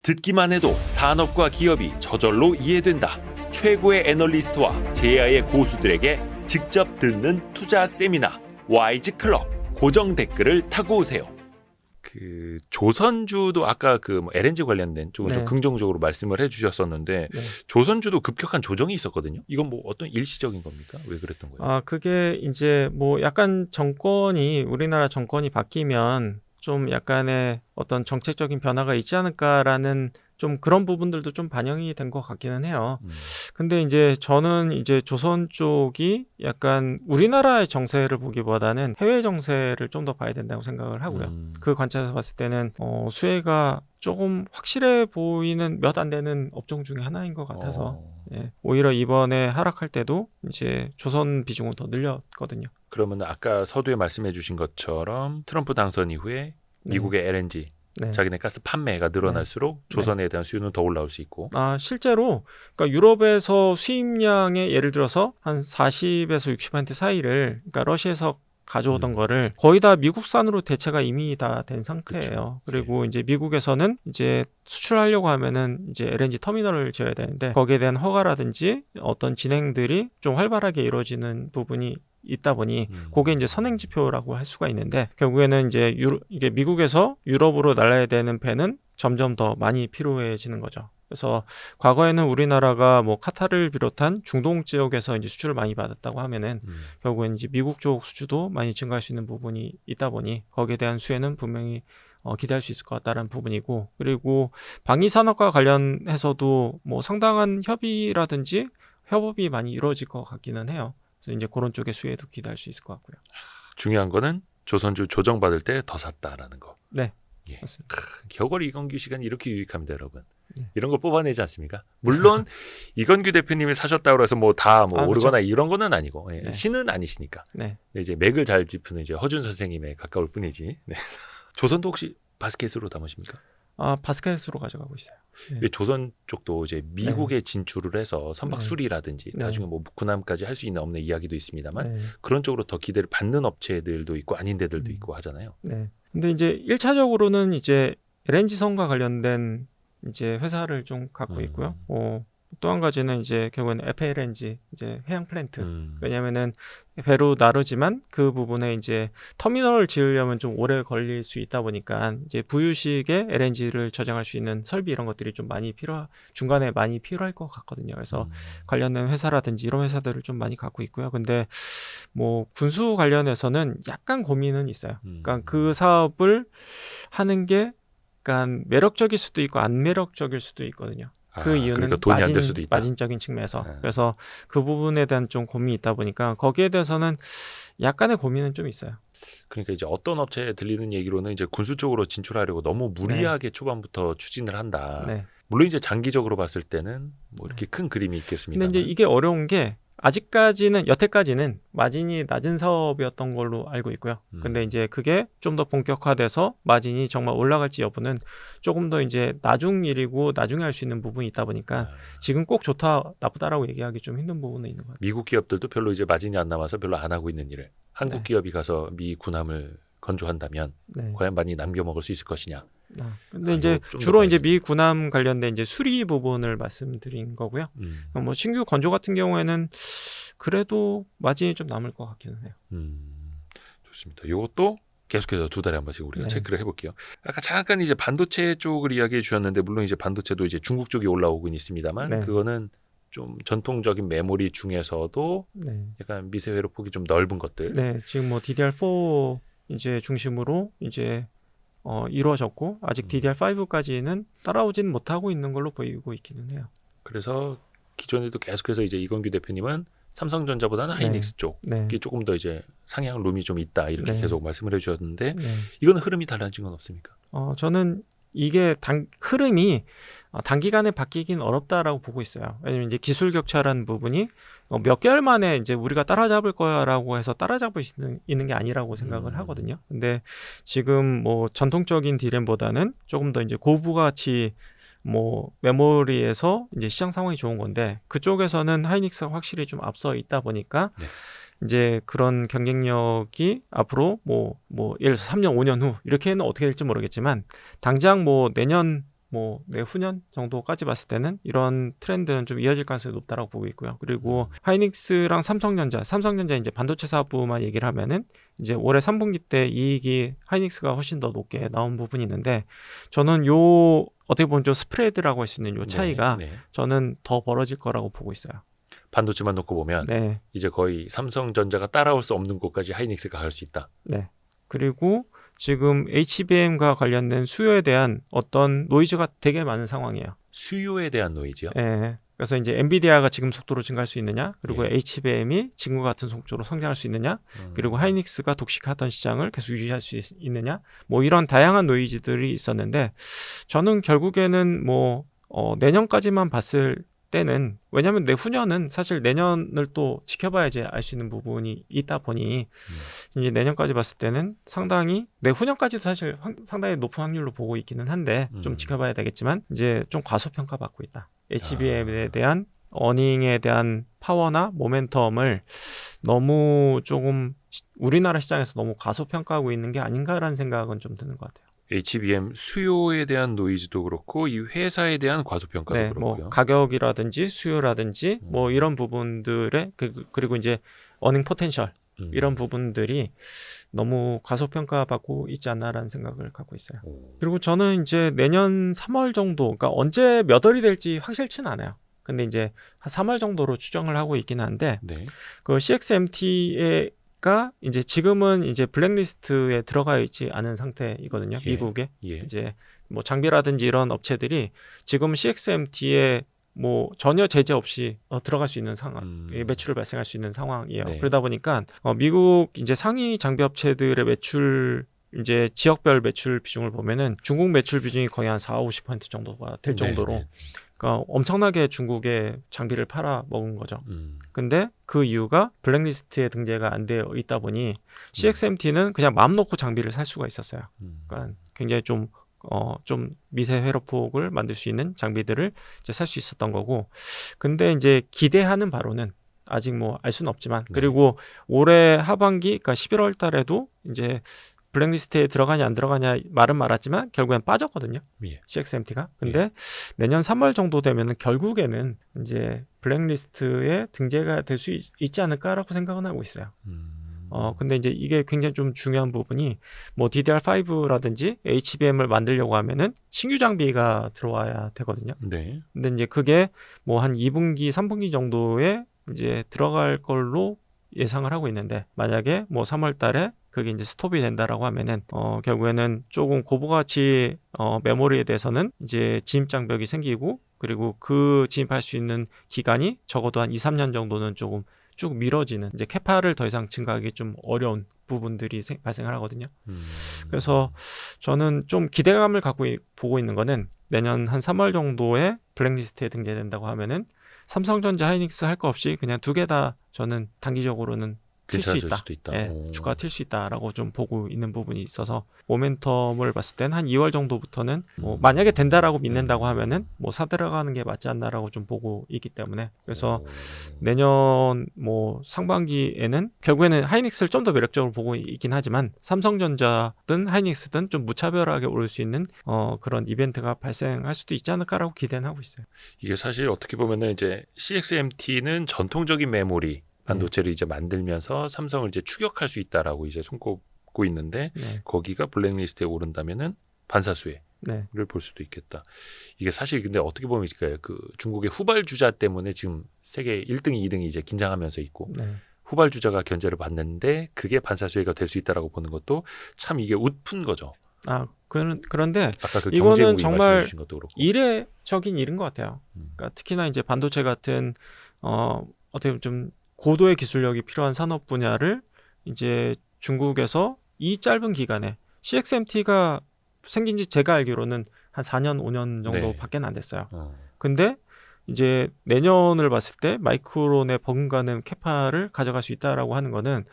듣기만 해도 산업과 기업이 저절로 이해된다. 최고의 애널리스트와 제야의 고수들에게 직접 듣는 투자 세미나 와이즈 클럽. 고정 댓글을 타고 오세요. 그 조선주도 아까 그 LNG 관련된 쪽은 좀 긍정적으로 말씀을 해주셨었는데 조선주도 급격한 조정이 있었거든요. 이건 뭐 어떤 일시적인 겁니까? 왜 그랬던 거예요? 아, 그게 이제 뭐 약간 우리나라 정권이 바뀌면 좀 약간의 어떤 정책적인 변화가 있지 않을까라는 좀 그런 부분들도 좀 반영이 된 것 같기는 해요. 근데 이제 저는 이제 조선 쪽이 약간 우리나라의 정세를 보기보다는 해외 정세를 좀 더 봐야 된다고 생각을 하고요. 그 관점에서 봤을 때는 수혜가 조금 확실해 보이는 몇 안 되는 업종 중에 하나인 것 같아서 예, 오히려 이번에 하락할 때도 이제 조선 비중은 더 늘렸거든요. 그러면 아까 서두에 말씀해 주신 것처럼 트럼프 당선 이후에 미국의 LNG 자기네 가스 판매가 늘어날수록 조선에 대한 수요는 더 올라올 수 있고. 실제로 그러니까 유럽에서 수입량의 예를 들어서 한 40에서 60% 사이를 그러니까 러시아에서 가져오던 거를 거의 다 미국산으로 대체가 이미 다 된 상태예요. 그리고 이제 미국에서는 이제 수출하려고 하면은 이제 LNG 터미널을 지어야 되는데 거기에 대한 허가라든지 어떤 진행들이 좀 활발하게 이루어지는 부분이 있다 보니 그게 이제 선행 지표라고 할 수가 있는데 결국에는 이제 이게 미국에서 유럽으로 날아야 되는 배는 점점 더 많이 필요해지는 거죠. 그래서 과거에는 우리나라가 뭐 카타르를 비롯한 중동 지역에서 이제 수출을 많이 받았다고 하면은 결국엔 이제 미국 쪽 수주도 많이 증가할 수 있는 부분이 있다 보니 거기에 대한 수혜는 분명히 기대할 수 있을 것 같다는 부분이고, 그리고 방위 산업과 관련해서도 뭐 상당한 협의라든지 협업이 많이 이루어질 것 같기는 해요. 그래서 이제 그런 쪽의 수혜도 기대할 수 있을 것 같고요. 중요한 거는 조선주 조정받을 때 더 샀다라는 거. 네, 예. 맞습니다. 겨울 이건규 시간이 이렇게 유익합니다, 여러분. 네. 이런 걸 뽑아내지 않습니까? 물론 이건규 대표님이 사셨다고 해서 뭐 다 뭐 오르거나 그렇죠. 이런 거는 아니고 네. 신은 아니시니까. 네. 이제 맥을 잘 짚는 이제 허준 선생님에 가까울 뿐이지. 네. 조선도 혹시 바스켓으로 담으십니까? 바스켓으로 가져가고 있어요. 네. 조선 쪽도 이제 미국에 진출을 해서 선박 수리라든지 나중에 뭐 군함까지 할 수 있는 없는 이야기도 있습니다만 그런 쪽으로 더 기대를 받는 업체들도 있고 아닌 데들도 있고 하잖아요. 네. 근데 이제 1차적으로는 이제 LNG선과 관련된 이제 회사를 좀 갖고 있고요. 또 한 가지는 이제 결국에는 FLNG 이제 해양 플랜트. 왜냐면은 배로 나르지만 그 부분에 이제 터미널을 지으려면 좀 오래 걸릴 수 있다 보니까 이제 부유식의 LNG를 저장할 수 있는 설비 이런 것들이 좀 중간에 많이 필요할 것 같거든요. 그래서 관련된 회사라든지 이런 회사들을 좀 많이 갖고 있고요. 근데 뭐 군수 관련해서는 약간 고민은 있어요. 그러니까 그 사업을 하는 게 약간 매력적일 수도 있고 안 매력적일 수도 있거든요. 그 이유는 그러니까 돈이 안 될 수도 있다. 마진적인 측면에서. 그래서 그 부분에 대한 좀 고민이 있다 보니까 거기에 대해서는 약간의 고민은 좀 있어요. 그러니까 이제 어떤 업체에 들리는 얘기로는 이제 군수 쪽으로 진출하려고 너무 무리하게 초반부터 추진을 한다. 물론 이제 장기적으로 봤을 때는 뭐 이렇게 큰 그림이 있겠습니다. 근데 이제 이게 어려운 게 여태까지는 마진이 낮은 사업이었던 걸로 알고 있고요. 근데 이제 그게 좀 더 본격화돼서 마진이 정말 올라갈지 여부는 조금 더 이제 나중 일이고 나중에 할 수 있는 부분이 있다 보니까 지금 꼭 좋다 나쁘다라고 얘기하기 좀 힘든 부분은 있는 것 같아요. 미국 기업들도 별로 이제 마진이 안 남아서 별로 안 하고 있는 일을 한국 기업이 가서 미 군함을 건조한다면 과연 많이 남겨 먹을 수 있을 것이냐. 근데 이제 주로 이제 미 군함 관련된 이제 수리 부분을 말씀드린 거고요. 뭐 신규 건조 같은 경우에는 그래도 마진이 좀 남을 것 같기는 해요. 좋습니다. 이것도 계속해서 2달에 한 번씩 우리가 체크를 해볼게요. 아까 잠깐 이제 반도체 쪽을 이야기해 주셨는데 물론 이제 반도체도 이제 중국 쪽이 올라오고 있습니다만 그거는 좀 전통적인 메모리 중에서도 약간 미세회로 폭이 좀 넓은 것들. 지금 뭐 DDR4 이제 중심으로 이제 이루어졌고 아직 DDR5까지는 따라오지는 못하고 있는 걸로 보이고 있기는 해요. 그래서 기존에도 계속해서 이제 이건규 대표님은 삼성전자보다는 하이닉스 쪽이 조금 더 이제 상향 룸이 좀 있다 이렇게 계속 말씀을 해주셨는데 이건 흐름이 달라진 건 없습니까? 저는 이게 흐름이 단기간에 바뀌긴 어렵다라고 보고 있어요. 왜냐면 이제 기술 격차라는 부분이 몇 개월 만에 이제 우리가 따라잡을 거야라고 해서 따라잡을 수 있는 게 아니라고 생각을 하거든요. 근데 지금 뭐 전통적인 D램보다는 조금 더 이제 고부가치 뭐 메모리에서 이제 시장 상황이 좋은 건데 그쪽에서는 하이닉스가 확실히 좀 앞서 있다 보니까 이제 그런 경쟁력이 앞으로 뭐 예를 들어서 3년 5년 후 이렇게는 어떻게 될지 모르겠지만 당장 뭐 내년 뭐 내후년 정도까지 봤을 때는 이런 트렌드는 좀 이어질 가능성이 높다라고 보고 있고요. 그리고 하이닉스랑 삼성전자 이제 반도체 사업부만 얘기를 하면은 이제 올해 3분기 때 이익이 하이닉스가 훨씬 더 높게 나온 부분이 있는데 저는 요 어떻게 보면 좀 스프레드라고 할 수 있는 요 차이가 저는 더 벌어질 거라고 보고 있어요. 반도체만 놓고 보면 네. 이제 거의 삼성전자가 따라올 수 없는 곳까지 하이닉스가 갈 수 있다. 네. 그리고 지금 HBM과 관련된 수요에 대한 어떤 노이즈가 되게 많은 상황이에요. 수요에 대한 노이즈요? 네. 그래서 이제 엔비디아가 지금 속도로 증가할 수 있느냐, 그리고 HBM이 지금과 같은 속도로 성장할 수 있느냐, 그리고 하이닉스가 독식하던 시장을 계속 유지할 수 있느냐, 뭐 이런 다양한 노이즈들이 있었는데 저는 결국에는 뭐 내년까지만 봤을 때는 왜냐하면 내후년은 사실 내년을 또 지켜봐야지 알 수 있는 부분이 있다 보니 이제 내년까지 봤을 때는 상당히 내후년까지도 사실 상당히 높은 확률로 보고 있기는 한데 좀 지켜봐야 되겠지만 이제 좀 과소평가받고 있다. HBM에 대한 어닝에 대한 파워나 모멘텀을 너무 조금 우리나라 시장에서 너무 과소평가하고 있는 게 아닌가라는 생각은 좀 드는 것 같아요. HBM 수요에 대한 노이즈도 그렇고 이 회사에 대한 과소평가도 네, 그렇고요. 뭐 가격이라든지 수요라든지 뭐 이런 부분들의 그리고 이제 어닝 포텐셜 이런 부분들이 너무 과소평가받고 있지 않나라는 생각을 갖고 있어요. 그리고 저는 이제 내년 3월 정도, 그러니까 언제 몇 월이 될지 확실치는 않아요. 근데 이제 한 3월 정도로 추정을 하고 있긴 한데 그 CXMT의 가 이제 지금은 이제 블랙리스트에 들어가 있지 않은 상태이거든요. 미국에 이제 뭐 장비라든지 이런 업체들이 지금 CXMT에 뭐 전혀 제재 없이 들어갈 수 있는 상황, 매출을 발생할 수 있는 상황이에요. 그러다 보니까 미국 이제 상위 장비 업체들의 매출 이제 지역별 매출 비중을 보면은 중국 매출 비중이 거의 한 40-50% 정도가 될 정도로 그러니까 엄청나게 중국에 장비를 팔아 먹은 거죠. 근데 그 이유가 블랙리스트에 등재가 안 되어 있다 보니 CXMT는 그냥 마음 놓고 장비를 살 수가 있었어요. 그러니까 굉장히 좀 미세 회로폭을 만들 수 있는 장비들을 이제 살 수 있었던 거고. 근데 이제 기대하는 바로는 아직 뭐 알 수는 없지만 그리고 올해 하반기 그러니까 11월 달에도 이제 블랙리스트에 들어가냐 안 들어가냐 말은 말았지만 결국엔 빠졌거든요. CXMT가. 근데 내년 3월 정도 되면은 결국에는 이제 블랙리스트에 등재가 될 수 있지 않을까라고 생각은 하고 있어요. 근데 이제 이게 굉장히 좀 중요한 부분이 뭐 DDR5라든지 HBM을 만들려고 하면은 신규 장비가 들어와야 되거든요. 근데 이제 그게 뭐 한 2분기, 3분기 정도에 이제 들어갈 걸로 예상을 하고 있는데 만약에 뭐 3월 달에 그게 이제 스톱이 된다라고 하면은 결국에는 조금 고부가치 메모리에 대해서는 이제 진입 장벽이 생기고 그리고 그 진입할 수 있는 기간이 적어도 한 2-3년 정도는 조금 쭉 미뤄지는 이제 캐파를 더 이상 증가하기 좀 어려운 부분들이 발생을 하거든요. 그래서 저는 좀 기대감을 갖고 보고 있는 거는 내년 한 3월 정도에 블랙리스트에 등재된다고 하면은 삼성전자, 하이닉스 할 거 없이 그냥 두 개 다 저는 단기적으로는 튈 수 있다. 주가 튈 수 있다라고 좀 보고 있는 부분이 있어서 모멘텀을 봤을 땐 한 2월 정도부터는 뭐 만약에 된다라고 믿는다고 하면은 뭐 사들어가는 게 맞지 않나라고 좀 보고 있기 때문에 그래서 내년 뭐 상반기에는 결국에는 하이닉스를 좀 더 매력적으로 보고 있긴 하지만 삼성전자든 하이닉스든 좀 무차별하게 오를 수 있는 그런 이벤트가 발생할 수도 있지 않을까라고 기대는 하고 있어요. 이게 사실 어떻게 보면은 이제 CXMT는 전통적인 메모리 반도체를 이제 만들면서 삼성을 이제 추격할 수 있다라고 이제 손꼽고 있는데 거기가 블랙리스트에 오른다면은 반사수혜를 볼 수도 있겠다. 이게 사실 근데 어떻게 보면 그 중국의 후발주자 때문에 지금 세계 1등이 2등이 이제 긴장하면서 있고 후발주자가 견제를 받는데 그게 반사수혜가 될 수 있다라고 보는 것도 참 이게 웃픈 거죠. 그런데 아까 그 이거는 정말 것도 그렇고. 이례적인 일인 것 같아요. 그러니까 특히나 이제 반도체 같은 어떻게 보면 좀 고도의 기술력이 필요한 산업 분야를 이제 중국에서 이 짧은 기간에 CXMT가 생긴 지 제가 알기로는 한 4년, 5년 정도밖에 안 됐어요. 근데 이제 내년을 봤을 때 마이크론의 버금가는 캐파를 가져갈 수 있다라고 하는 거는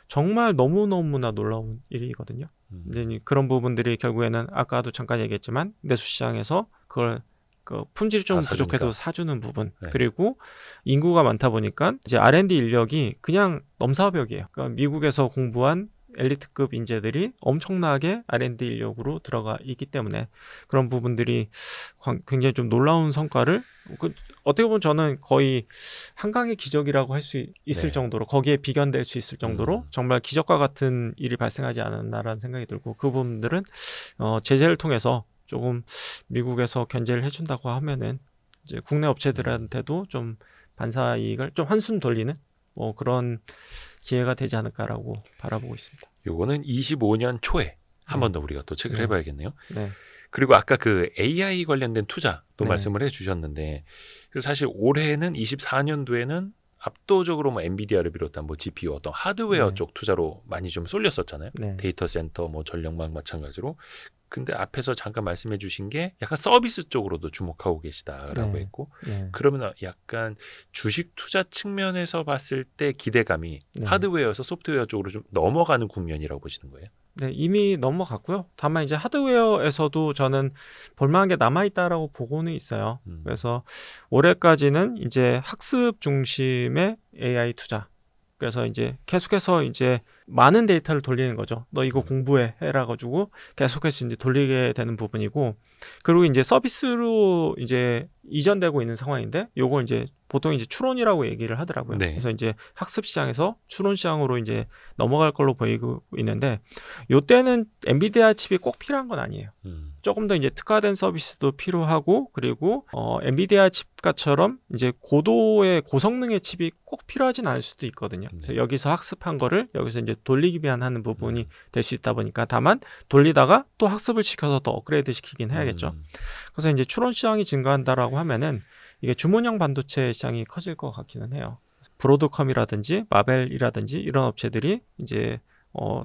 정말 너무너무나 놀라운 일이거든요. 이제 그런 부분들이 결국에는 아까도 잠깐 얘기했지만 내수 시장에서 그걸 품질이 좀 부족해도 사주는 부분 그리고 인구가 많다 보니까 이제 R&D 인력이 그냥 넘사벽이에요. 그러니까 미국에서 공부한 엘리트급 인재들이 엄청나게 R&D 인력으로 들어가 있기 때문에 그런 부분들이 굉장히 좀 놀라운 성과를 어떻게 보면 저는 거의 한강의 기적이라고 할 수 있을 네. 정도로 거기에 비견될 수 있을 정도로 정말 기적과 같은 일이 발생하지 않았나라는 생각이 들고 그 부분들은 제재를 통해서 조금 미국에서 견제를 해준다고 하면은 이제 국내 업체들한테도 좀 반사 이익을 좀 한숨 돌리는 뭐 그런 기회가 되지 않을까라고 바라보고 있습니다. 요거는 25년 초에 한 번 더 우리가 또 체크를 네. 해봐야겠네요. 네. 그리고 아까 그 AI 관련된 투자도 네. 말씀을 해주셨는데 사실 올해는 24년도에는 압도적으로 뭐 엔비디아를 비롯한 뭐 GPU 어떤 하드웨어 네. 쪽 투자로 많이 좀 쏠렸었잖아요. 네. 데이터 센터, 뭐 전력망 마찬가지로. 근데 앞에서 잠깐 말씀해 주신 게 약간 서비스 쪽으로도 주목하고 계시다라고 네. 했고 네. 그러면 약간 주식 투자 측면에서 봤을 때 기대감이 네. 하드웨어에서 소프트웨어 쪽으로 좀 넘어가는 국면이라고 보시는 거예요? 네, 이미 넘어갔고요. 다만 이제 하드웨어에서도 저는 볼만한 게 남아있다라고 보고는 있어요. 그래서 올해까지는 이제 학습 중심의 AI 투자. 그래서 이제 계속해서 이제 많은 데이터를 돌리는 거죠. 너 이거 공부해 해라 가지고 계속해서 이제 돌리게 되는 부분이고, 그리고 이제 서비스로 이제 이전되고 있는 상황인데, 요걸 이제 보통 이제 추론이라고 얘기를 하더라고요. 네. 그래서 이제 학습 시장에서 추론 시장으로 이제 넘어갈 걸로 보이고 있는데, 요때는 엔비디아 칩이 꼭 필요한 건 아니에요. 조금 더 이제 특화된 서비스도 필요하고, 그리고 엔비디아 칩과처럼 이제 고도의 고성능의 칩이 꼭 필요하진 않을 수도 있거든요. 그래서 여기서 학습한 거를 여기서 이제 돌리기 위한 하는 부분이 될 수 있다 보니까, 다만 돌리다가 또 학습을 시켜서 더 업그레이드 시키긴 해야겠죠. 그래서 이제 추론 시장이 증가한다라고 하면은 이게 주문형 반도체 시장이 커질 것 같기는 해요. 브로드컴이라든지 마벨이라든지 이런 업체들이 이제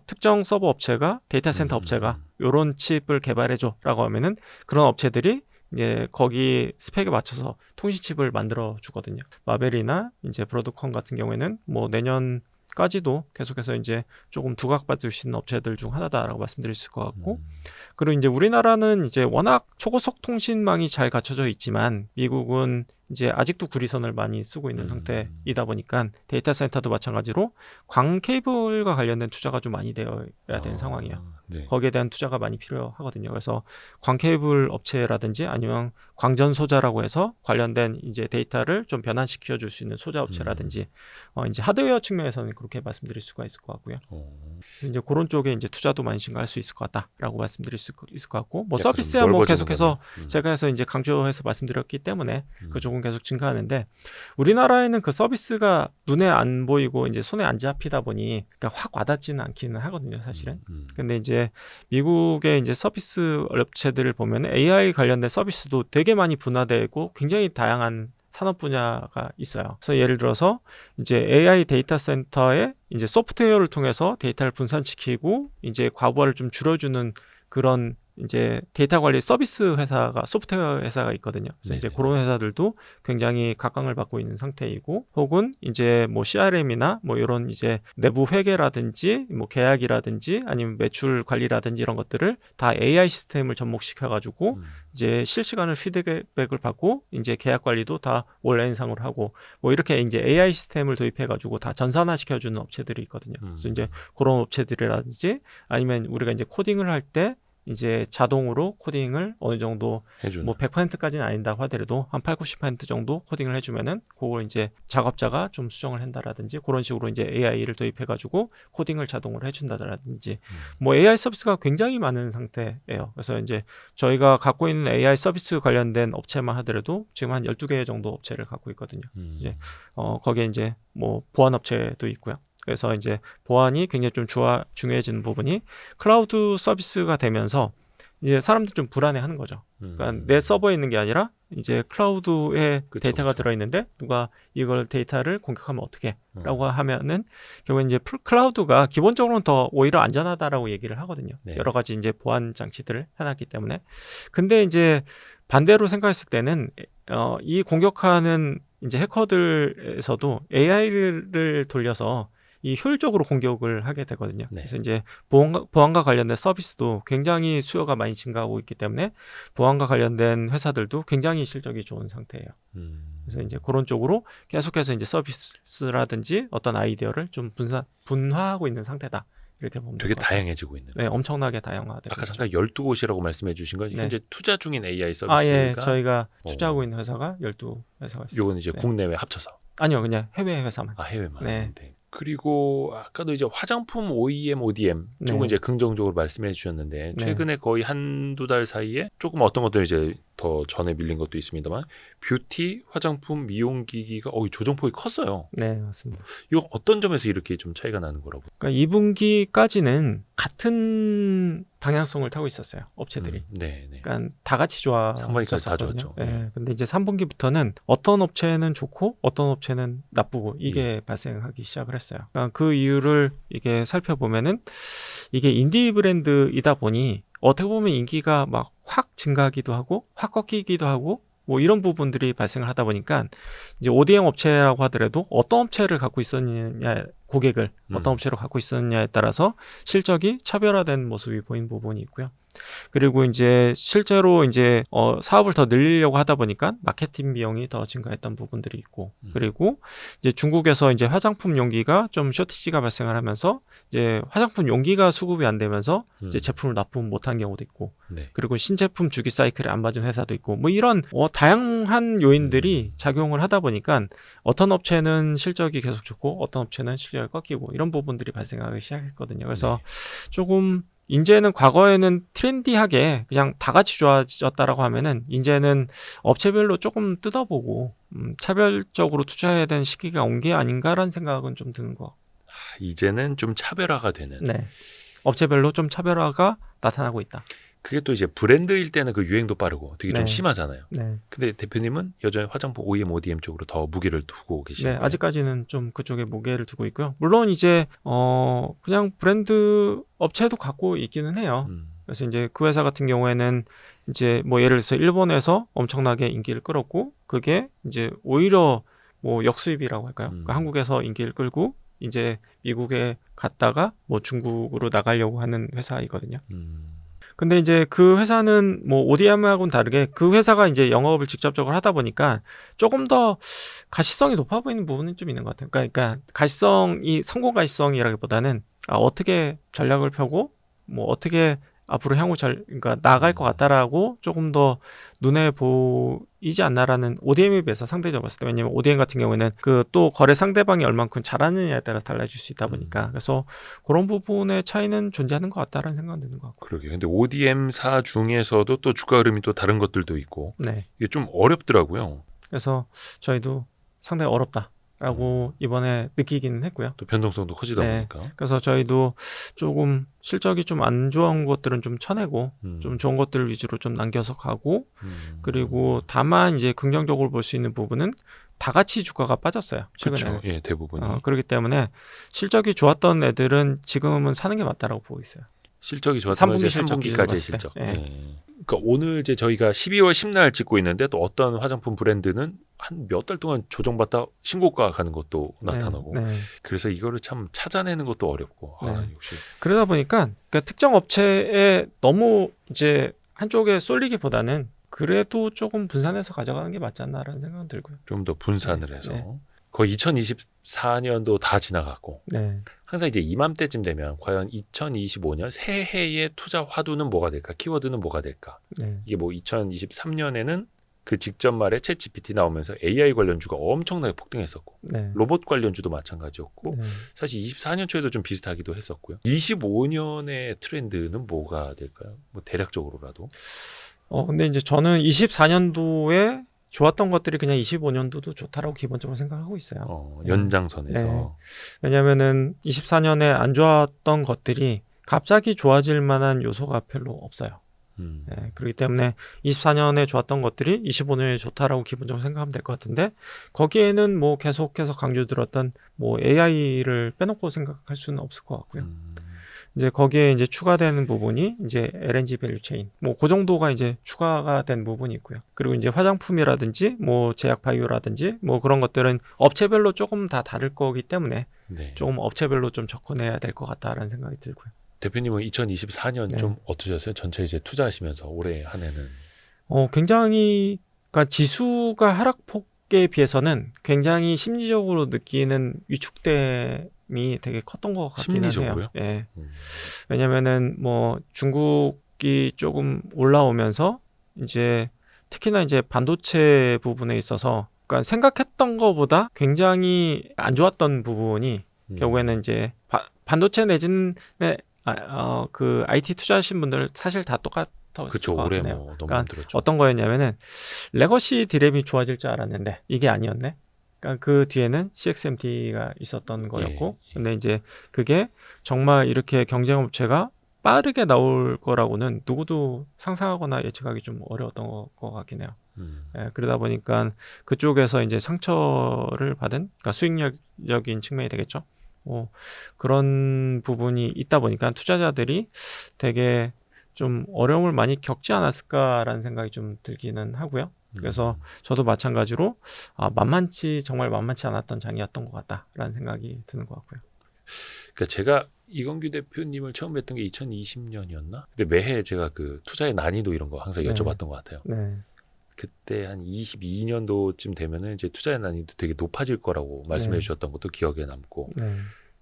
특정 서버 업체가 데이터 센터 업체가 이런 칩을 개발해줘라고 하면은 그런 업체들이 이제 거기 스펙에 맞춰서 통신 칩을 만들어 주거든요. 마벨이나 이제 브로드컴 같은 경우에는 뭐 내년까지도 계속해서 이제 조금 두각받을 수 있는 업체들 중 하나다라고 말씀드릴 수 있을 것 같고, 그리고 이제 우리나라는 이제 워낙 초고속 통신망이 잘 갖춰져 있지만 미국은 이제 아직도 구리선을 많이 쓰고 있는 상태이다 보니까 데이터 센터도 마찬가지로 광 케이블과 관련된 투자가 좀 많이 되어야 되는 상황이에요. 네. 거기에 대한 투자가 많이 필요하거든요. 그래서 광 케이블 업체라든지 아니면 광전 소자라고 해서 관련된 이제 데이터를 좀 변환시켜 줄 수 있는 소자 업체라든지 이제 하드웨어 측면에서는 그렇게 말씀드릴 수가 있을 것 같고요. 그래서 이제 그런 쪽에 이제 투자도 많이 증가할 수 있을 것 같다라고 말씀드릴 수 있을 것 같고, 뭐 서비스야 뭐 계속해서 제가 해서 이제 강조해서 말씀드렸기 때문에 그쪽은 계속 증가하는데, 우리나라에는 그 서비스가 눈에 안 보이고 이제 손에 안 잡히다 보니 그러니까 확 와닿지는 않기는 하거든요, 사실은. 근데 이제 미국의 이제 서비스 업체들을 보면 AI 관련된 서비스도 되게 많이 분화되고 굉장히 다양한 산업 분야가 있어요. 그래서 예를 들어서 이제 AI 데이터 센터에 이제 소프트웨어를 통해서 데이터를 분산시키고 이제 과부하를 좀 줄여주는 그런 이제 데이터 관리 서비스 회사가 소프트웨어 회사가 있거든요. 그래서 이제 그런 회사들도 굉장히 각광을 받고 있는 상태이고, 혹은 이제 뭐 CRM이나 뭐 이런 이제 내부 회계라든지 뭐 계약이라든지 아니면 매출 관리라든지 이런 것들을 다 AI 시스템을 접목시켜 가지고 이제 실시간으로 피드백을 받고 이제 계약 관리도 다 온라인상으로 하고 뭐 이렇게 이제 AI 시스템을 도입해 가지고 다 전산화 시켜주는 업체들이 있거든요. 그래서 이제 그런 업체들이라든지 아니면 우리가 이제 코딩을 할 때 이제 자동으로 코딩을 어느 정도 해주는. 뭐 100%까지는 아닌다고 하더라도 한 8, 90% 정도 코딩을 해주면은 그걸 이제 작업자가 좀 수정을 한다라든지 그런 식으로 이제 AI를 도입해가지고 코딩을 자동으로 해준다라든지 뭐 AI 서비스가 굉장히 많은 상태예요. 그래서 이제 저희가 갖고 있는 AI 서비스 관련된 업체만 하더라도 지금 한 12개 정도 업체를 갖고 있거든요. 이제 거기에 이제 뭐 보안 업체도 있고요. 그래서 이제 보안이 굉장히 좀 중요해지는 부분이 클라우드 서비스가 되면서 이제 사람들 좀 불안해하는 거죠. 그러니까 내 서버에 있는 게 아니라 이제 클라우드에 데이터가 들어있는데 누가 이걸 데이터를 공격하면 어떻게? 라고 하면은 결국엔 이제 클라우드가 기본적으로는 더 오히려 안전하다라고 얘기를 하거든요. 네. 여러 가지 이제 보안 장치들을 해놨기 때문에. 근데 이제 반대로 생각했을 때는 이 공격하는 이제 해커들에서도 AI를 돌려서 이 효율적으로 공격을 하게 되거든요. 네. 그래서 이제 보안과 관련된 서비스도 굉장히 수요가 많이 증가하고 있기 때문에 보안과 관련된 회사들도 굉장히 실적이 좋은 상태예요. 그래서 이제 그런 쪽으로 계속해서 이제 서비스라든지 어떤 아이디어를 좀 분화하고 있는 상태다. 이렇게 보면 되게 될 것 같아요. 다양해지고 있는. 네, 엄청나게 다양화되고 아까 있죠. 잠깐 12곳이라고 말씀해 주신 건 네. 현재 투자 중인 AI 서비스가 예, 저희가 투자하고 있는 회사가 12회사가 있어요. 요건 이제 네. 국내외 합쳐서. 아니요, 그냥 해외 회사만. 해외만. 네. 네. 그리고 아까도 이제 화장품 OEM, ODM 조금 네. 이제 긍정적으로 말씀해 주셨는데 네. 최근에 거의 한두 달 사이에 조금 어떤 것들은 이제 더 전에 밀린 것도 있습니다만 뷰티, 화장품, 미용기기가 조정폭이 컸어요. 네, 맞습니다. 이거 어떤 점에서 이렇게 좀 차이가 나는 거라고? 그러니까 2분기까지는 같은 방향성을 타고 있었어요. 업체들이. 네. 그러니까 다 같이 상반기까지 다 좋았었거든요. 좋았죠. 네. 근데 이제 3분기부터는 어떤 업체는 좋고 어떤 업체는 나쁘고 이게 발생하기 시작을 했어요. 그러니까 그 이유를 이게 살펴보면은 이게 인디 브랜드이다 보니 어떻게 보면 인기가 막 확 증가하기도 하고 확 꺾이기도 하고 뭐 이런 부분들이 발생을 하다 보니까 이제 ODM 업체라고 하더라도 어떤 업체를 갖고 있었느냐, 고객을 어떤 업체로 갖고 있었느냐에 따라서 실적이 차별화된 모습이 보인 부분이 있고요. 그리고 이제 실제로 이제 사업을 더 늘리려고 하다 보니까 마케팅 비용이 더 증가했던 부분들이 있고, 그리고 이제 중국에서 이제 화장품 용기가 좀 쇼티지가 발생을 하면서 이제 화장품 용기가 수급이 안 되면서 이제 제품을 납품 못한 경우도 있고, 네. 그리고 신제품 주기 사이클에 안 맞은 회사도 있고, 뭐 이런 다양한 요인들이 작용을 하다 보니까 어떤 업체는 실적이 계속 좋고 어떤 업체는 실적이 꺾이고 이런 부분들이 발생하기 시작했거든요. 그래서 조금 이제는 과거에는 트렌디하게 그냥 다 같이 좋아졌다라고 하면은 이제는 업체별로 조금 뜯어보고 차별적으로 투자해야 되는 시기가 온 게 아닌가라는 생각은 좀 드는 거. 이제는 좀 차별화가 되는. 네. 업체별로 좀 차별화가 나타나고 있다. 그게 또 이제 브랜드일 때는 그 유행도 빠르고 되게 좀 네. 심하잖아요. 네. 근데 대표님은 여전히 화장품 OEM, ODM 쪽으로 더 무게를 두고 계시는 네, 거예요? 아직까지는 좀 그쪽에 무게를 두고 있고요. 물론 이제 그냥 브랜드 업체도 갖고 있기는 해요. 그래서 이제 그 회사 같은 경우에는 이제 뭐 예를 들어서 일본에서 엄청나게 인기를 끌었고 그게 이제 오히려 뭐 역수입이라고 할까요? 그러니까 한국에서 인기를 끌고 이제 미국에 갔다가 뭐 중국으로 나가려고 하는 회사이거든요. 근데 이제 그 회사는 뭐 ODM하고는 다르게 그 회사가 이제 영업을 직접적으로 하다 보니까 조금 더 가시성이 높아 보이는 부분은 좀 있는 것 같아요. 그러니까 가시성이 성공 가시성이라기보다는 어떻게 전략을 펴고 뭐 어떻게 앞으로 향후 그러니까 나아갈 것 같다라고 조금 더 눈에 보이지 않나라는 ODM에 비해서 상대적으로 봤을 때. 왜냐면 ODM 같은 경우에는 그 또 거래 상대방이 얼만큼 잘하느냐에 따라 달라질 수 있다 보니까 그래서 그런 부분의 차이는 존재하는 것 같다라는 생각은 드는 것 같고. 그러게요. 근데 ODM사 중에서도 또 주가 흐름이 또 다른 것들도 있고 네. 이게 좀 어렵더라고요. 그래서 저희도 상당히 어렵다라고 이번에 느끼기는 했고요. 또 변동성도 커지다 네. 보니까. 그래서 저희도 조금 실적이 좀 안 좋은 것들은 좀 쳐내고 좀 좋은 것들 위주로 좀 남겨서 가고 그리고 다만 이제 긍정적으로 볼 수 있는 부분은 다 같이 주가가 빠졌어요. 최근에. 그렇죠. 예, 대부분이. 그렇기 때문에 실적이 좋았던 애들은 지금은 사는 게 맞다라고 보고 있어요. 실적이 좋았던 건 이제 3분기 3분기까지의 실적. 실적. 예. 그러니까 오늘 이제 저희가 12월 10날 찍고 있는데 또 어떤 화장품 브랜드는 한 몇 달 동안 조정받다 신고가 가는 것도 나타나고. 네. 그래서 이거를 참 찾아내는 것도 어렵고. 네. 역시. 그러다 보니까 그러니까 특정 업체에 너무 이제 한쪽에 쏠리기보다는 그래도 조금 분산해서 가져가는 게 맞지 않나라는 생각은 들고요. 좀 더 분산을 해서. 네. 거의 2024년도 다 지나갔고. 네. 항상 이제 이맘때쯤 되면 과연 2025년 새해의 투자 화두는 뭐가 될까? 키워드는 뭐가 될까? 네. 이게 뭐 2023년에는 그 직전 말에 챗 GPT 나오면서 AI 관련주가 엄청나게 폭등했었고 네. 로봇 관련주도 마찬가지였고 네. 사실 24년 초에도 좀 비슷하기도 했었고요. 25년의 트렌드는 뭐가 될까요? 뭐 대략적으로라도. 근데 이제 저는 24년도에 좋았던 것들이 그냥 25년도도 좋다라고 기본적으로 생각하고 있어요. 연장선에서. 네. 왜냐면은 24년에 안 좋았던 것들이 갑자기 좋아질 만한 요소가 별로 없어요. 네, 그렇기 때문에 24년에 좋았던 것들이 25년에 좋다라고 기본적으로 생각하면 될 것 같은데 거기에는 뭐 계속해서 강조 들었던 뭐 AI를 빼놓고 생각할 수는 없을 것 같고요. 이제 거기에 이제 추가되는 부분이 이제 LNG 밸류 체인 뭐 그 정도가 이제 추가가 된 부분이 있고요. 그리고 이제 화장품이라든지 뭐 제약 바이오라든지 뭐 그런 것들은 업체별로 조금 다 다를 거기 때문에 네. 조금 업체별로 좀 접근해야 될 것 같다라는 생각이 들고요. 대표님은 2024년 네. 좀 어떠셨어요? 전체 이제 투자하시면서 올해 한 해는. 굉장히 그러니까 지수가 하락폭에 비해서는 굉장히 심리적으로 느끼는 위축돼 부담이 되게 컸던 것 같기는 심리적으로요? 해요. 예. 왜냐면은 뭐 중국이 조금 올라오면서 이제 특히나 이제 반도체 부분에 있어서 그러니까 생각했던 것보다 굉장히 안 좋았던 부분이 결국에는 이제 반도체 내지는 그 IT 투자하신 분들 사실 다 똑같았을 그쵸. 것 올해 같네요. 뭐 너무 그러니까 힘들었죠. 어떤 거였냐면은 레거시 디램이 좋아질 줄 알았는데 이게 아니었네. 그러니까 그 뒤에는 CXMT가 있었던 거였고, 예. 근데 이제 그게 정말 이렇게 경쟁업체가 빠르게 나올 거라고는 누구도 상상하거나 예측하기 좀 어려웠던 것 같긴 해요. 예, 그러다 보니까 그쪽에서 이제 상처를 받은, 그러니까 수익적인 측면이 되겠죠. 그런 부분이 있다 보니까 투자자들이 되게 좀 어려움을 많이 겪지 않았을까라는 생각이 좀 들기는 하고요. 그래서 저도 마찬가지로 정말 만만치 않았던 장이었던 것 같다라는 생각이 드는 것 같고요. 그러니까 제가 이건규 대표님을 처음 뵀던 게 2020년이었나? 근데 매해 제가 그 투자의 난이도 이런 거 항상 네. 여쭤봤던 것 같아요. 네. 그때 한 22년도쯤 되면은 이제 투자의 난이도 되게 높아질 거라고 말씀해 네. 주셨던 것도 기억에 남고, 네.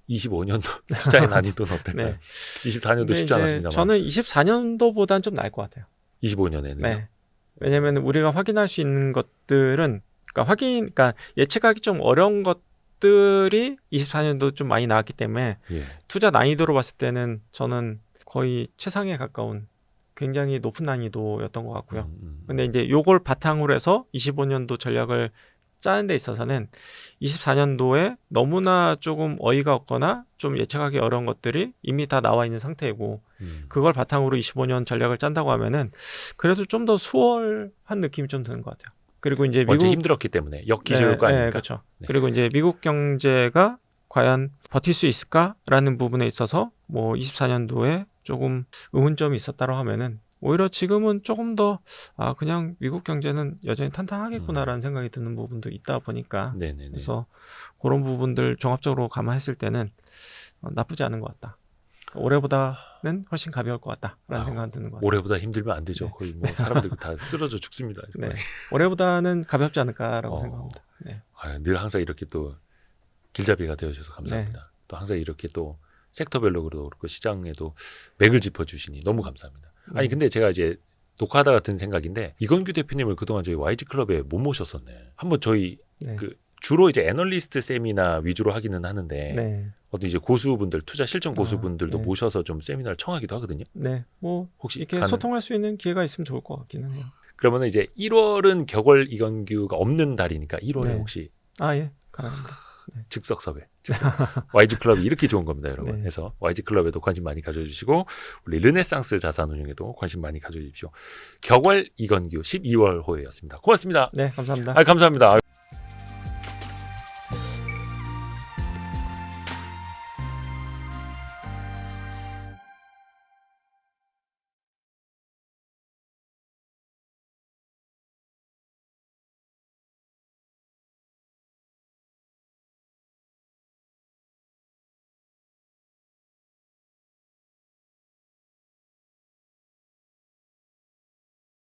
25년도 투자의 난이도는 어떨까요? 네. 24년도 근데 쉽지 이제 않았습니다만 저는 24년도보다는 좀 나을 것 같아요. 25년에는요. 네. 왜냐하면 우리가 확인할 수 있는 것들은, 그러니까 예측하기 좀 어려운 것들이 24년도 좀 많이 나왔기 때문에 예. 투자 난이도로 봤을 때는 저는 거의 최상에 가까운 굉장히 높은 난이도였던 것 같고요. 근데 이제 요걸 바탕으로 해서 25년도 전략을 짜는 데 있어서는 24년도에 너무나 조금 어이가 없거나 좀 예측하기 어려운 것들이 이미 다 나와 있는 상태이고, 그걸 바탕으로 25년 전략을 짠다고 하면은 그래도 좀 더 수월한 느낌이 좀 드는 것 같아요. 그리고 이제 먼저 미국 힘들었기 때문에 역기적일 거 아닙니까? 그렇죠. 네. 그리고 이제 미국 경제가 과연 버틸 수 있을까라는 부분에 있어서 뭐 24년도에 조금 의문점이 있었다고 하면은 오히려 지금은 조금 더 그냥 미국 경제는 여전히 탄탄하겠구나라는 생각이 드는 부분도 있다 보니까 네네네. 그래서 그런 부분들 종합적으로 감안했을 때는 나쁘지 않은 것 같다. 올해보다는 훨씬 가벼울 것 같다라는 생각이 드는 것 같아요. 올해보다 힘들면 안 되죠. 네. 거의 뭐 사람들 다 쓰러져 죽습니다. 네. 올해보다는 가볍지 않을까라고 어. 생각합니다. 네. 늘 항상 이렇게 또 길잡이가 되어주셔서 감사합니다. 또 항상 이렇게 또 섹터별로 그렇고 시장에도 맥을 짚어주시니 너무 감사합니다. 아니 근데 제가 이제 녹화하다가 든 생각인데 이건규 대표님을 그동안 저희 YG 클럽에 못 모셨었네. 한번 저희 네. 주로 이제 애널리스트 세미나 위주로 하기는 하는데 네. 어떤 이제 고수분들 투자 실전 고수분들도 네. 모셔서 좀 세미나를 청하기도 하거든요. 네, 뭐 혹시 이렇게 소통할 수 있는 기회가 있으면 좋을 것 같기는 해요. 그러면 이제 1월은 격월 이건규가 없는 달이니까 1월에 네. 혹시 예, 가능합니다. 즉석 섭외. YG 클럽이 이렇게 좋은 겁니다, 여러분. 네. 그래서 YG 클럽에도 관심 많이 가져주시고 우리 르네상스 자산운용에도 관심 많이 가져주십시오. 격월 이건규 12월 호회였습니다. 고맙습니다. 네, 감사합니다. 감사합니다.